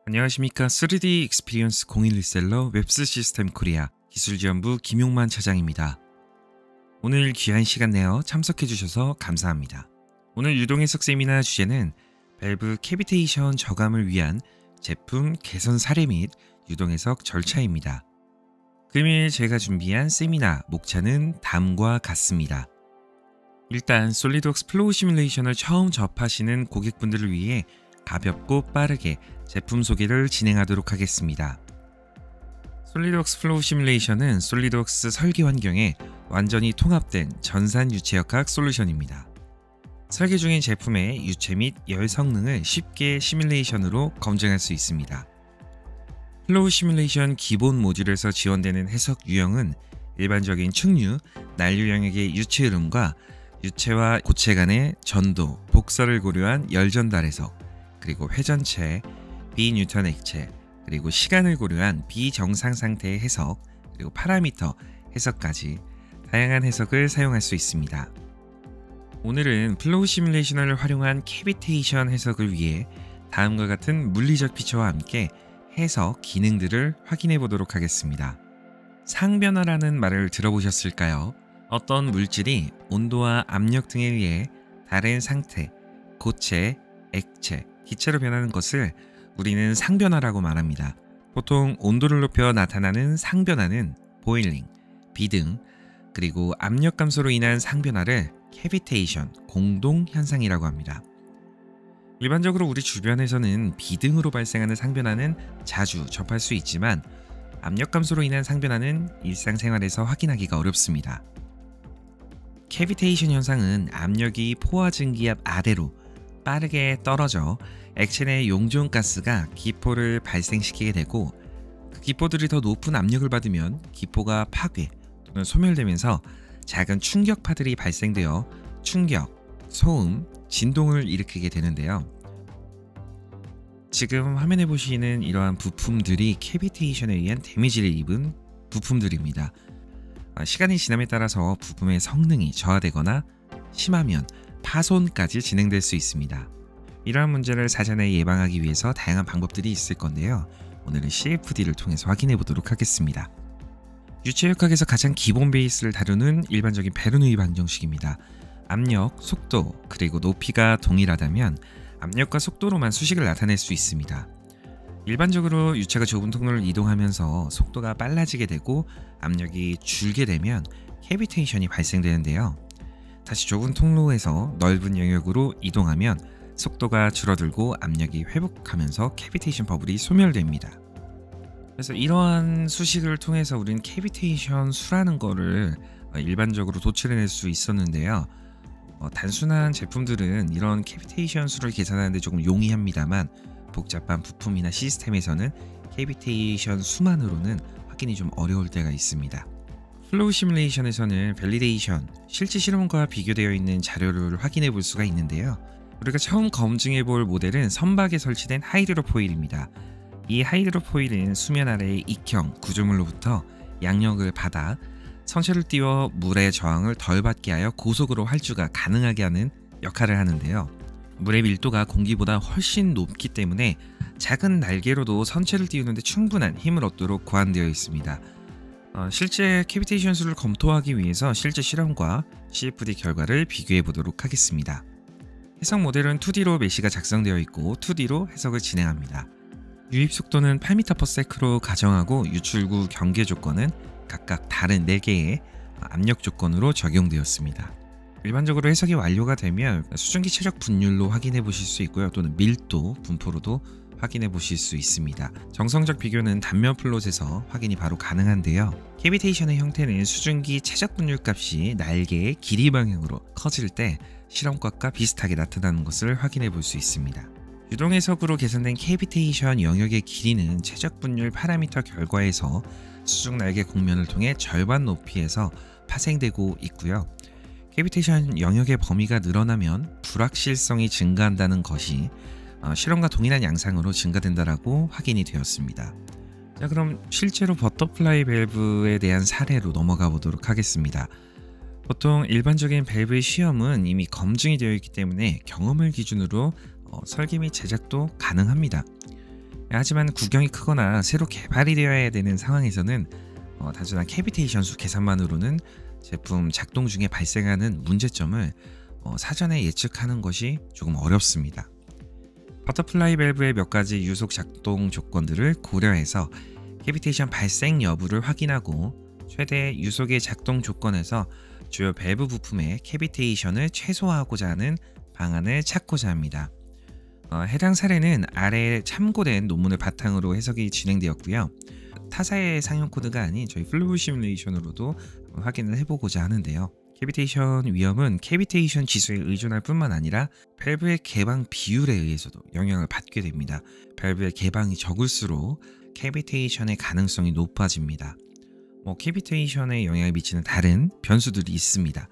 안녕하십니까. 3D 익스피리언스 01리셀러 웹스 시스템 코리아 기술지원부 김용만 차장입니다. 오늘 귀한 시간 내어 참석해 주셔서 감사합니다. 오늘 유동해석 세미나 주제는 밸브 캐비테이션 저감을 위한 제품 개선 사례 및 유동해석 절차입니다. 금일 제가 준비한 세미나 목차는 다음과 같습니다. 일단 솔리드웍스 플로우 시뮬레이션을 처음 접하시는 고객분들을 위해 가볍고 빠르게 제품 소개를 진행하도록 하겠습니다. 솔리드웍스 플로우 시뮬레이션은 솔리드웍스 설계 환경에 완전히 통합된 전산 유체역학 솔루션입니다. 설계 중인 제품의 유체 및 열 성능을 쉽게 시뮬레이션으로 검증할 수 있습니다. 플로우 시뮬레이션 기본 모듈에서 지원되는 해석 유형은 일반적인 충류, 난류 영역의 유체 흐름과 유체와 고체 간의 전도, 복설을 고려한 열 전달 해석, 그리고 회전체, 비뉴턴 액체, 그리고 시간을 고려한 비정상 상태의 해석, 그리고 파라미터 해석까지 다양한 해석을 사용할 수 있습니다. 오늘은 플로우 시뮬레이션을 활용한 캐비테이션 해석을 위해 다음과 같은 물리적 피처와 함께 해석 기능들을 확인해 보도록 하겠습니다. 상변화라는 말을 들어보셨을까요? 어떤 물질이 온도와 압력 등에 의해 다른 상태, 고체, 액체, 기체로 변하는 것을 우리는 상변화라고 말합니다. 보통 온도를 높여 나타나는 상변화는 보일링, 비등, 그리고 압력 감소로 인한 상변화를 캐비테이션, 공동 현상이라고 합니다. 일반적으로 우리 주변에서는 비등으로 발생하는 상변화는 자주 접할 수 있지만 압력 감소로 인한 상변화는 일상생활에서 확인하기가 어렵습니다. 캐비테이션 현상은 압력이 포화 증기압 아래로 빠르게 떨어져 액체 내 용존 가스가 기포를 발생시키게 되고 그 기포들이 더 높은 압력을 받으면 기포가 파괴 또는 소멸되면서 작은 충격파들이 발생되어 충격, 소음, 진동을 일으키게 되는데요. 지금 화면에 보시는 이러한 부품들이 캐비테이션에 의한 데미지를 입은 부품들입니다. 시간이 지남에 따라서 부품의 성능이 저하되거나 심하면 파손까지 진행될 수 있습니다. 이러한 문제를 사전에 예방하기 위해서 다양한 방법들이 있을 건데요. 오늘은 CFD를 통해서 확인해 보도록 하겠습니다. 유체역학에서 가장 기본 베이스를 다루는 일반적인 베르누이 방정식입니다. 압력, 속도, 그리고 높이가 동일하다면 압력과 속도로만 수식을 나타낼 수 있습니다. 일반적으로 유체가 좁은 통로를 이동하면서 속도가 빨라지게 되고 압력이 줄게 되면 캐비테이션이 발생되는데요. 다시 좁은 통로에서 넓은 영역으로 이동하면 속도가 줄어들고 압력이 회복하면서 캐비테이션 버블이 소멸됩니다. 그래서 이러한 수식을 통해서 우리는 캐비테이션 수라는 거를 일반적으로 도출해낼 수 있었는데요. 단순한 제품들은 이런 캐비테이션 수를 계산하는데 조금 용이합니다만 복잡한 부품이나 시스템에서는 캐비테이션 수만으로는 확인이 좀 어려울 때가 있습니다. 플로우 시뮬레이션에서는 밸리데이션, 실제 실험과 비교되어 있는 자료를 확인해 볼 수가 있는데요. 우리가 처음 검증해 볼 모델은 선박에 설치된 하이드로포일입니다. 이 하이드로포일은 수면 아래의 익형, 구조물로부터 양력을 받아 선체를 띄워 물의 저항을 덜 받게 하여 고속으로 활주가 가능하게 하는 역할을 하는데요. 물의 밀도가 공기보다 훨씬 높기 때문에 작은 날개로도 선체를 띄우는데 충분한 힘을 얻도록 고안되어 있습니다. 실제 캐비테이션 수를 검토하기 위해서 실제 실험과 CFD 결과를 비교해 보도록 하겠습니다. 해석 모델은 2D로 메시가 작성되어 있고 2D로 해석을 진행합니다. 유입 속도는 8m/s로 가정하고 유출구 경계 조건은 각각 다른 4개의 압력 조건으로 적용되었습니다. 일반적으로 해석이 완료가 되면 수증기 최적 분율로 확인해 보실 수 있고요. 또는 밀도, 분포로도 확인해 보실 수 있습니다. 정성적 비교는 단면 플롯에서 확인이 바로 가능한데요. 캐비테이션의 형태는 수증기 최적 분율 값이 날개의 길이 방향으로 커질 때 실험값과 비슷하게 나타나는 것을 확인해 볼 수 있습니다. 유동해석으로 개선된 캐비테이션 영역의 길이는 최적 분율 파라미터 결과에서 수중 날개 곡면을 통해 절반 높이에서 파생되고 있고요. 캐비테이션 영역의 범위가 늘어나면 불확실성이 증가한다는 것이 실험과 동일한 양상으로 증가된다라고 확인이 되었습니다. 자, 그럼 실제로 버터플라이 밸브에 대한 사례로 넘어가 보도록 하겠습니다. 보통 일반적인 밸브의 시험은 이미 검증이 되어 있기 때문에 경험을 기준으로 설계 및 제작도 가능합니다. 하지만 구경이 크거나 새로 개발이 되어야 되는 상황에서는 단순한 캐비테이션 수 계산만으로는 제품 작동 중에 발생하는 문제점을 사전에 예측하는 것이 조금 어렵습니다. 버터플라이 밸브의 몇 가지 유속 작동 조건들을 고려해서 캐비테이션 발생 여부를 확인하고 최대 유속의 작동 조건에서 주요 밸브 부품의 캐비테이션을 최소화하고자 하는 방안을 찾고자 합니다. 해당 사례는 아래에 참고된 논문을 바탕으로 해석이 진행되었고요. 타사의 상용 코드가 아닌 저희 플로우 시뮬레이션으로도 확인을 해보고자 하는데요. 캐비테이션 위험은 캐비테이션 지수에 의존할 뿐만 아니라 밸브의 개방 비율에 의해서도 영향을 받게 됩니다. 밸브의 개방이 적을수록 캐비테이션의 가능성이 높아집니다. 캐비테이션에 영향을 미치는 다른 변수들이 있습니다.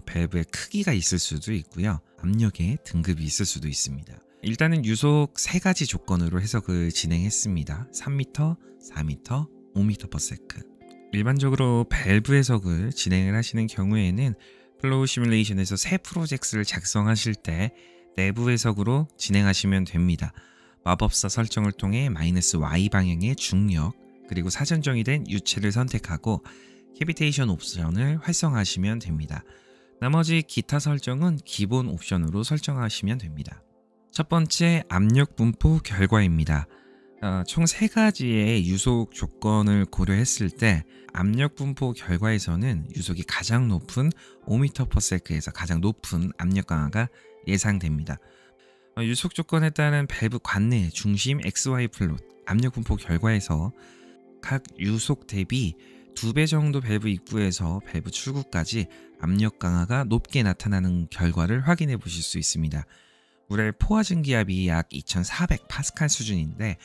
밸브의 크기가 있을 수도 있고요. 압력의 등급이 있을 수도 있습니다. 일단은 유속 3가지 조건으로 해석을 진행했습니다. 3m, 4m, 5m/s. 일반적으로 밸브 해석을 진행을 하시는 경우에는 플로우 시뮬레이션에서 새 프로젝트를 작성하실 때 내부 해석으로 진행하시면 됩니다. 마법사 설정을 통해 -y 방향의 중력 그리고 사전 정의된 유체를 선택하고 캐비테이션 옵션을 활성화하시면 됩니다. 나머지 기타 설정은 기본 옵션으로 설정하시면 됩니다. 첫 번째, 압력 분포 결과입니다. 총 3가지의 유속 조건을 고려했을 때 압력 분포 결과에서는 유속이 가장 높은 5m/s에서 가장 높은 압력 강화가 예상됩니다. 유속 조건에 따른 밸브 관내 중심 XY 플롯 압력 분포 결과에서 각 유속 대비 2배 정도 밸브 입구에서 밸브 출구까지 압력 강화가 높게 나타나는 결과를 확인해 보실 수 있습니다. 물의 포화 증기압이 약 2400파스칼 수준인데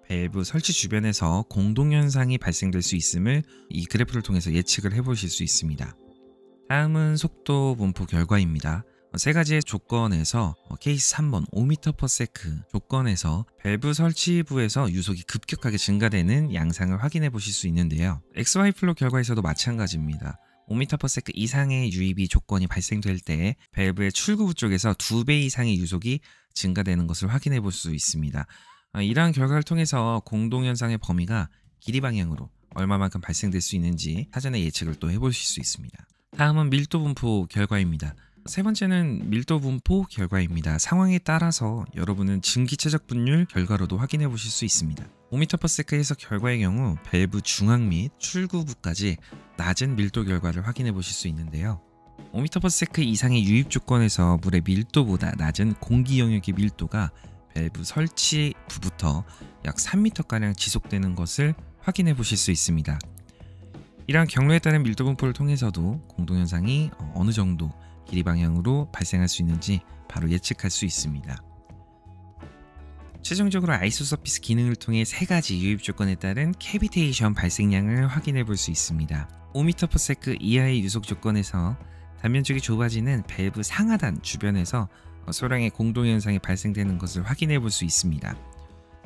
밸브 설치 주변에서 공동현상이 발생될 수 있음을 이 그래프를 통해서 예측을 해보실 수 있습니다. 다음은 속도 분포 결과입니다. 3가지의 조건에서 케이스 3번 5m/s 조건에서 밸브 설치부에서 유속이 급격하게 증가되는 양상을 확인해 보실 수 있는데요. XY 플롯 결과에서도 마찬가지입니다. 5m/s 이상의 유입이 조건이 발생될 때 밸브의 출구부 쪽에서 2배 이상의 유속이 증가되는 것을 확인해 볼 수 있습니다. 이러한 결과를 통해서 공동현상의 범위가 길이 방향으로 얼마만큼 발생될 수 있는지 사전에 예측을 또 해보실 수 있습니다. 다음은 밀도 분포 결과입니다. 세 번째는 밀도 분포 결과입니다. 상황에 따라서 여러분은 증기체적 분율 결과로도 확인해 보실 수 있습니다. 5m/s 해석 결과의 경우 밸브 중앙 및 출구부까지 낮은 밀도 결과를 확인해 보실 수 있는데요. 5m/s 이상의 유입 조건에서 물의 밀도보다 낮은 공기 영역의 밀도가 밸브 설치부부터 약 3m가량 지속되는 것을 확인해 보실 수 있습니다. 이러한 경로에 따른 밀도 분포를 통해서도 공동현상이 어느 정도 길이 방향으로 발생할 수 있는지 바로 예측할 수 있습니다. 최종적으로 아이소서피스 기능을 통해 3가지 유입 조건에 따른 캐비테이션 발생량을 확인해 볼 수 있습니다. 5m/s 이하의 유속 조건에서 단면적이 좁아지는 밸브 상하단 주변에서 소량의 공동현상이 발생되는 것을 확인해 볼 수 있습니다.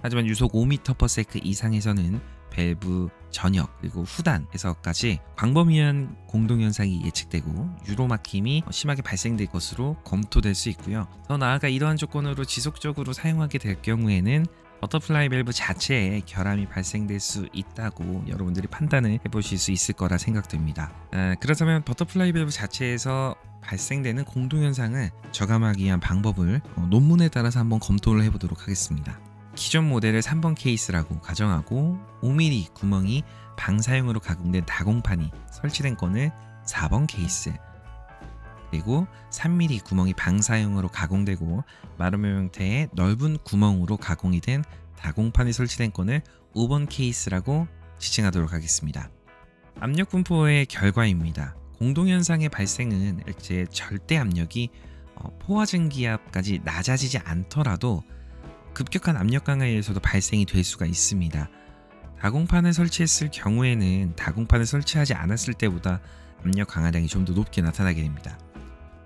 하지만 유속 5m/s 이상에서는 밸브 전역 그리고 후단에서까지 광범위한 공동현상이 예측되고 유로막힘이 심하게 발생될 것으로 검토될 수 있고요. 더 나아가 이러한 조건으로 지속적으로 사용하게 될 경우에는 버터플라이 밸브 자체에 결함이 발생될 수 있다고 여러분들이 판단을 해보실 수 있을 거라 생각됩니다. 그렇다면 버터플라이 밸브 자체에서 발생되는 공동현상을 저감하기 위한 방법을 논문에 따라서 한번 검토를 해보도록 하겠습니다. 기존 모델을 3번 케이스라고 가정하고 5mm 구멍이 방사형으로 가공된 다공판이 설치된 건을 4번 케이스, 그리고 3mm 구멍이 방사형으로 가공되고 마름모 형태의 넓은 구멍으로 가공이 된 다공판이 설치된 건을 5번 케이스라고 지칭하도록 하겠습니다. 압력 분포의 결과입니다. 공동현상의 발생은 액체의 절대 압력이 포화 증기압까지 낮아지지 않더라도 급격한 압력 강화에 의해서도 발생이 될 수가 있습니다. 다공판을 설치했을 경우에는 다공판을 설치하지 않았을 때보다 압력 강화량이 좀 더 높게 나타나게 됩니다.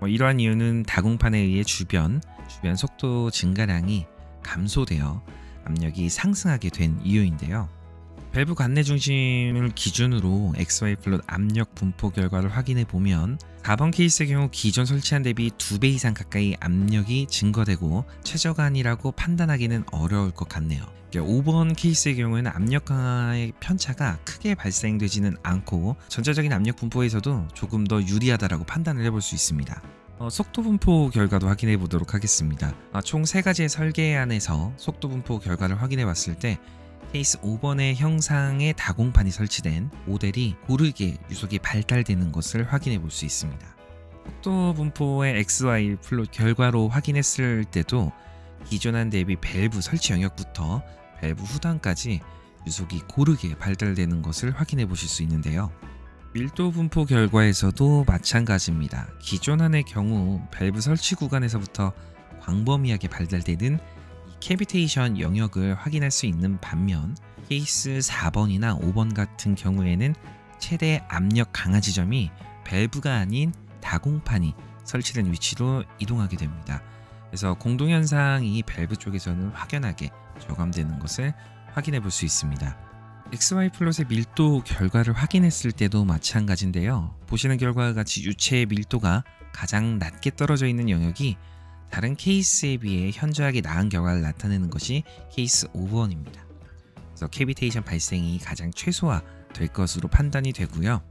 이러한 이유는 다공판에 의해 주변 속도 증가량이 감소되어 압력이 상승하게 된 이유인데요. 밸브 관내 중심을 기준으로 XY 플롯 압력 분포 결과를 확인해 보면 4번 케이스의 경우 기존 설치한 대비 2배 이상 가까이 압력이 증가되고 최저간이라고 판단하기는 어려울 것 같네요. 5번 케이스의 경우에는 압력 강화의 편차가 크게 발생되지는 않고 전체적인 압력 분포에서도 조금 더 유리하다라고 판단을 해볼 수 있습니다. 속도 분포 결과도 확인해 보도록 하겠습니다. 총 3가지의 설계안에서 속도 분포 결과를 확인해 봤을 때 케이스 5번의 형상의 다공판이 설치된 모델이 고르게 유속이 발달되는 것을 확인해 볼 수 있습니다. 속도 분포의 XY 플롯 결과로 확인했을 때도 기존한 대비 밸브 설치 영역부터 밸브 후단까지 유속이 고르게 발달되는 것을 확인해 보실 수 있는데요. 밀도 분포 결과에서도 마찬가지입니다. 기존안의 경우 밸브 설치 구간에서부터 광범위하게 발달되는 캐비테이션 영역을 확인할 수 있는 반면 케이스 4번이나 5번 같은 경우에는 최대 압력 강화 지점이 밸브가 아닌 다공판이 설치된 위치로 이동하게 됩니다. 그래서 공동현상이 밸브 쪽에서는 확연하게 저감되는 것을 확인해 볼 수 있습니다. XY 플롯의 밀도 결과를 확인했을 때도 마찬가지인데요. 보시는 결과와 같이 유체의 밀도가 가장 낮게 떨어져 있는 영역이 다른 케이스에 비해 현저하게 나은 결과를 나타내는 것이 케이스 5번입니다. 그래서 캐비테이션 발생이 가장 최소화될 것으로 판단이 되고요.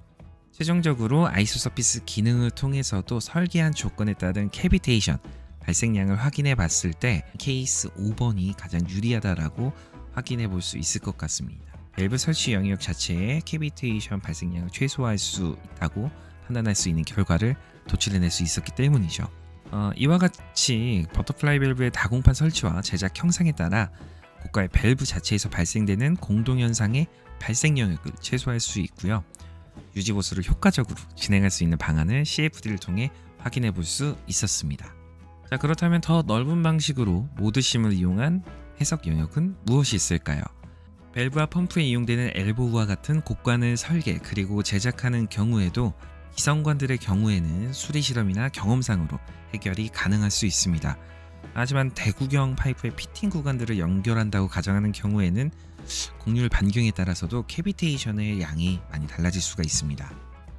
최종적으로 아이소서피스 기능을 통해서도 설계한 조건에 따른 캐비테이션 발생량을 확인해 봤을 때 케이스 5번이 가장 유리하다라고 확인해 볼 수 있을 것 같습니다. 밸브 설치 영역 자체의 캐비테이션 발생량을 최소화할 수 있다고 판단할 수 있는 결과를 도출해낼 수 있었기 때문이죠. 이와 같이 버터플라이 밸브의 다공판 설치와 제작 형상에 따라 고가의 밸브 자체에서 발생되는 공동현상의 발생 영역을 최소화할 수 있고요. 유지보수를 효과적으로 진행할 수 있는 방안을 CFD를 통해 확인해 볼 수 있었습니다. 자, 그렇다면 더 넓은 방식으로 모드심을 이용한 해석 영역은 무엇이 있을까요? 밸브와 펌프에 이용되는 엘보우와 같은 곡관을 설계 그리고 제작하는 경우에도 기성관들의 경우에는 수리 실험이나 경험상으로 해결이 가능할 수 있습니다. 하지만 대구경 파이프의 피팅 구간들을 연결한다고 가정하는 경우에는 곡률 반경에 따라서도 캐비테이션의 양이 많이 달라질 수가 있습니다.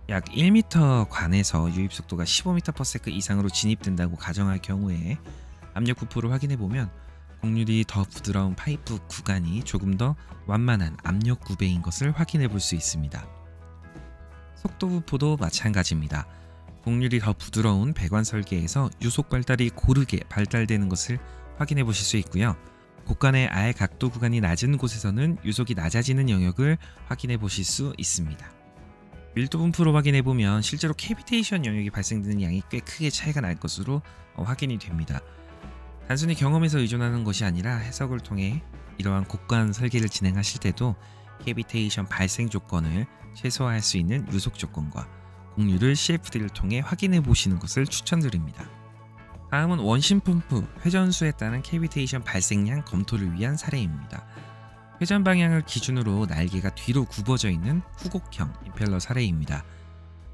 약 1m 관에서 유입 속도가 15m/s 이상으로 진입된다고 가정할 경우에 압력 분포를 확인해 보면 곡률이 더 부드러운 파이프 구간이 조금 더 완만한 압력 구배인 것을 확인해 볼 수 있습니다. 속도 분포도 마찬가지입니다. 곡률이 더 부드러운 배관 설계에서 유속 발달이 고르게 발달되는 것을 확인해 보실 수 있고요. 곡간의 알 각도 구간이 낮은 곳에서는 유속이 낮아지는 영역을 확인해 보실 수 있습니다. 밀도 분포로 확인해 보면 실제로 캐비테이션 영역이 발생되는 양이 꽤 크게 차이가 날 것으로 확인이 됩니다. 단순히 경험에서 의존하는 것이 아니라 해석을 통해 이러한 곡간 설계를 진행하실 때도 캐비테이션 발생 조건을 최소화할 수 있는 유속 조건과 곡률을 CFD를 통해 확인해 보시는 것을 추천드립니다. 다음은 원심 펌프 회전수에 따른 캐비테이션 발생량 검토를 위한 사례입니다. 회전 방향을 기준으로 날개가 뒤로 굽어져 있는 후곡형 임펠러 사례입니다.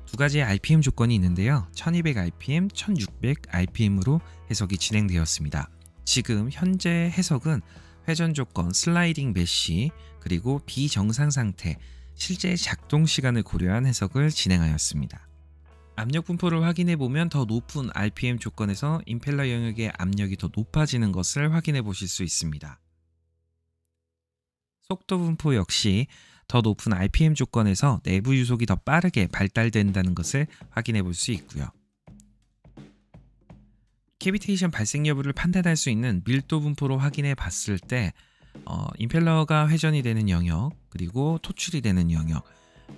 두 가지의 RPM 조건이 있는데요. 1200rpm, 1600rpm으로 해석이 진행되었습니다. 지금 현재 해석은 회전 조건, 슬라이딩 메쉬, 그리고 비정상 상태, 실제 작동 시간을 고려한 해석을 진행하였습니다. 압력 분포를 확인해 보면 더 높은 RPM 조건에서 임펠러 영역의 압력이 더 높아지는 것을 확인해 보실 수 있습니다. 속도 분포 역시 더 높은 RPM 조건에서 내부 유속이 더 빠르게 발달된다는 것을 확인해 볼 수 있고요. 캐비테이션 발생 여부를 판단할 수 있는 밀도 분포로 확인해 봤을 때 임펠러가 회전이 되는 영역 그리고 토출이 되는 영역,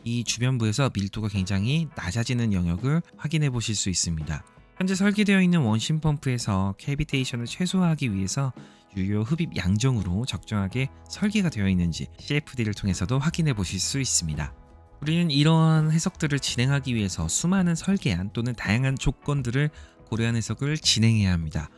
이 주변부에서 밀도가 굉장히 낮아지는 영역을 확인해 보실 수 있습니다. 현재 설계되어 있는 원심 펌프에서 캐비테이션을 최소화하기 위해서 유효 흡입 양정으로 적정하게 설계가 되어 있는지 CFD를 통해서도 확인해 보실 수 있습니다. 우리는 이러한 해석들을 진행하기 위해서 수많은 설계안 또는 다양한 조건들을 고려한 해석을 진행해야 합니다.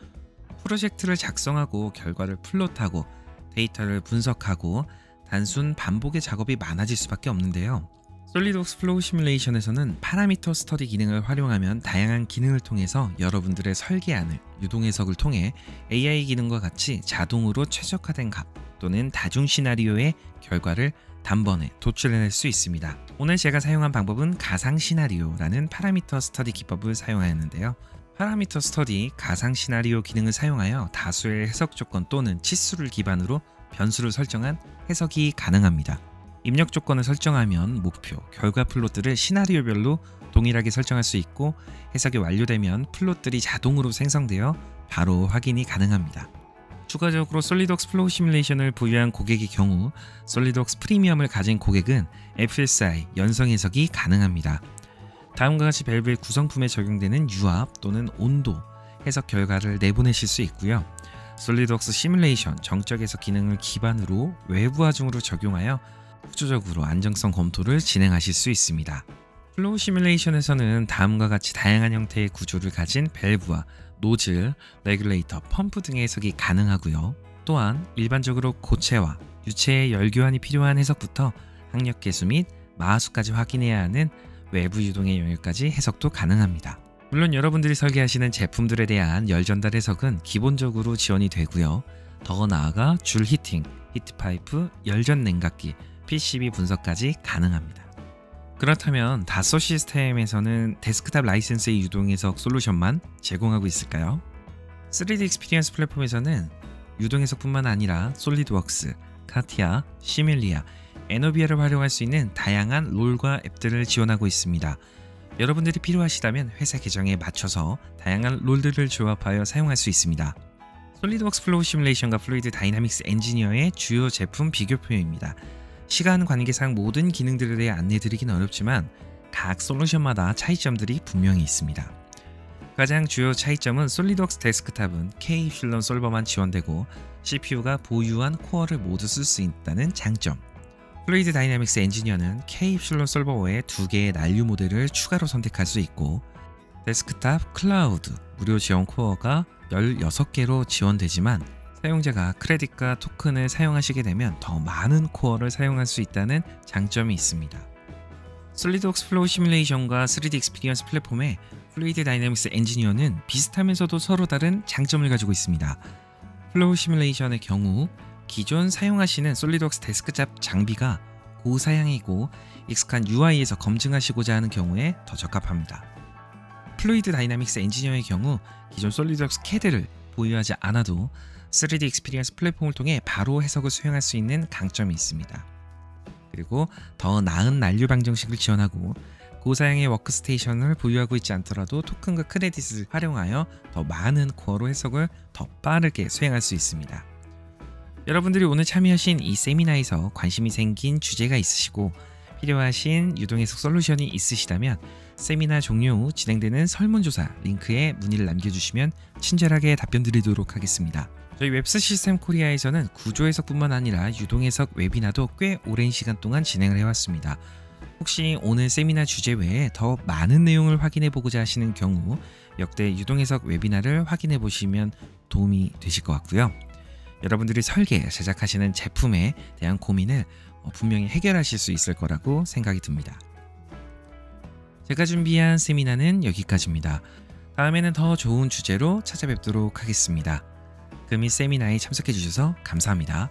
프로젝트를 작성하고 결과를 플롯하고 데이터를 분석하고 단순 반복의 작업이 많아질 수밖에 없는데요. 솔리드웍스 플로우 시뮬레이션에서는 파라미터 스터디 기능을 활용하면 다양한 기능을 통해서 여러분들의 설계안을 유동 해석을 통해 AI 기능과 같이 자동으로 최적화된 값 또는 다중 시나리오의 결과를 단번에 도출해낼 수 있습니다. 오늘 제가 사용한 방법은 가상 시나리오라는 파라미터 스터디 기법을 사용하였는데요. 파라미터 스터디 가상 시나리오 기능을 사용하여 다수의 해석 조건 또는 치수를 기반으로 변수를 설정한 해석이 가능합니다. 입력 조건을 설정하면 목표, 결과 플롯들을 시나리오별로 동일하게 설정할 수 있고 해석이 완료되면 플롯들이 자동으로 생성되어 바로 확인이 가능합니다. 추가적으로 솔리드웍스 플로우 시뮬레이션을 보유한 고객의 경우 솔리드웍스 프리미엄을 가진 고객은 FSI 연성 해석이 가능합니다. 다음과 같이 밸브의 구성품에 적용되는 유압 또는 온도 해석 결과를 내보내실 수 있고요. 솔리드웍스 시뮬레이션 정적 해석 기능을 기반으로 외부 하중으로 적용하여 후조적으로 안정성 검토를 진행하실 수 있습니다. 플로우 시뮬레이션에서는 다음과 같이 다양한 형태의 구조를 가진 밸브와 노즐, 레귤레이터, 펌프 등의 해석이 가능하고요. 또한 일반적으로 고체와 유체의 열교환이 필요한 해석부터 항력 계수 및 마하수까지 확인해야 하는 외부 유동의 영역까지 해석도 가능합니다. 물론 여러분들이 설계하시는 제품들에 대한 열 전달 해석은 기본적으로 지원이 되고요. 더 나아가 줄 히팅, 히트파이프, 열전 냉각기, PCB 분석까지 가능합니다. 그렇다면 다소 시스템에서는 데스크탑 라이센스의 유동해석 솔루션만 제공하고 있을까요? 3D 익스피리언스 플랫폼에서는 유동해석뿐만 아니라 솔리드웍스, 카티아, 시뮬리아, 에노비아를 활용할 수 있는 다양한 롤과 앱들을 지원하고 있습니다. 여러분들이 필요하시다면 회사 계정에 맞춰서 다양한 롤들을 조합하여 사용할 수 있습니다. 솔리드웍스 플로우 시뮬레이션과 플루이드 다이나믹스 엔지니어의 주요 제품 비교표입니다. 시간 관계상 모든 기능들에 대해 안내드리긴 어렵지만 각 솔루션마다 차이점들이 분명히 있습니다. 가장 주요 차이점은 솔리드웍스 데스크탑은 K-엡실론 솔버만 지원되고 CPU가 보유한 코어를 모두 쓸 수 있다는 장점, 플루이드 다이나믹스 엔지니어는 K-엡실론 솔버 외에 2개의 난류 모델을 추가로 선택할 수 있고 데스크탑 클라우드 무료 지원 코어가 16개로 지원되지만 사용자가 크레딧과 토큰을 사용하시게 되면 더 많은 코어를 사용할 수 있다는 장점이 있습니다. 솔리드웍스 플로우 시뮬레이션과 3D 익스피리언스 플랫폼의 플루이드 다이나믹스 엔지니어는 비슷하면서도 서로 다른 장점을 가지고 있습니다. 플로우 시뮬레이션의 경우 기존 사용하시는 솔리드웍스 데스크탑 장비가 고사양이고 익숙한 UI에서 검증하시고자 하는 경우에 더 적합합니다. 플루이드 다이나믹스 엔지니어의 경우 기존 솔리드웍스 CAD를 보유하지 않아도 3D 익스피리언스 플랫폼을 통해 바로 해석을 수행할 수 있는 강점이 있습니다. 그리고 더 나은 난류 방정식을 지원하고 고사양의 워크스테이션을 보유하고 있지 않더라도 토큰과 크레딧을 활용하여 더 많은 코어로 해석을 더 빠르게 수행할 수 있습니다. 여러분들이 오늘 참여하신 이 세미나에서 관심이 생긴 주제가 있으시고 필요하신 유동해석 솔루션이 있으시다면 세미나 종료 후 진행되는 설문조사 링크에 문의를 남겨주시면 친절하게 답변 드리도록 하겠습니다. 저희 웹스 시스템 코리아에서는 구조해석뿐만 아니라 유동해석 웨비나도 꽤 오랜 시간 동안 진행을 해왔습니다. 혹시 오늘 세미나 주제 외에 더 많은 내용을 확인해 보고자 하시는 경우 역대 유동해석 웨비나를 확인해 보시면 도움이 되실 것 같고요. 여러분들이 설계, 제작하시는 제품에 대한 고민을 분명히 해결하실 수 있을 거라고 생각이 듭니다. 제가 준비한 세미나는 여기까지입니다. 다음에는 더 좋은 주제로 찾아뵙도록 하겠습니다. 금일 세미나에 참석해 주셔서 감사합니다.